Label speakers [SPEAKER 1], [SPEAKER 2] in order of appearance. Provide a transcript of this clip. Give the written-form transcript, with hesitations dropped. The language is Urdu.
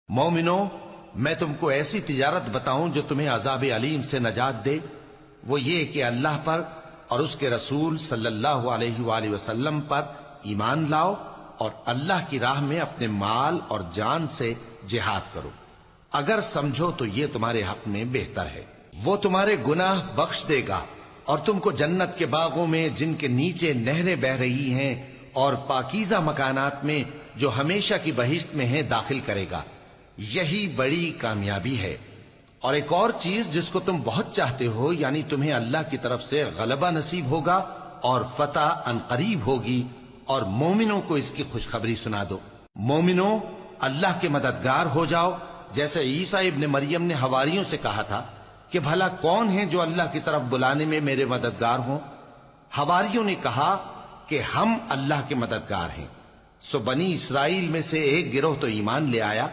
[SPEAKER 1] مومنو، میں تم کو ایسی تجارت بتاؤں جو تمہیں عذاب علیم سے نجات دے؟ وہ یہ کہ اللہ پر اور اس کے رسول صلی اللہ علیہ وآلہ وسلم پر ایمان لاؤ اور اللہ کی راہ میں اپنے مال اور جان سے جہاد کرو۔ اگر سمجھو تو یہ تمہارے حق میں بہتر ہے۔ وہ تمہارے گناہ بخش دے گا اور تم کو جنت کے باغوں میں جن کے نیچے نہریں بہ رہی ہیں اور پاکیزہ مکانات میں جو ہمیشہ کی بہشت میں ہیں داخل کرے گا۔ یہی بڑی کامیابی ہے۔ اور ایک اور چیز جس کو تم بہت چاہتے ہو، یعنی تمہیں اللہ کی طرف سے غلبہ نصیب ہوگا اور فتح عنقریب ہوگی، اور مومنوں کو اس کی خوشخبری سنا دو۔ مومنوں، اللہ کے مددگار ہو جاؤ، جیسے عیسیٰ ابن مریم نے حواریوں سے کہا تھا کہ بھلا کون ہیں جو اللہ کی طرف بلانے میں میرے مددگار ہوں؟ حواریوں نے کہا کہ ہم اللہ کے مددگار ہیں۔ سو بنی اسرائیل میں سے ایک گروہ تو ایمان لے آیا،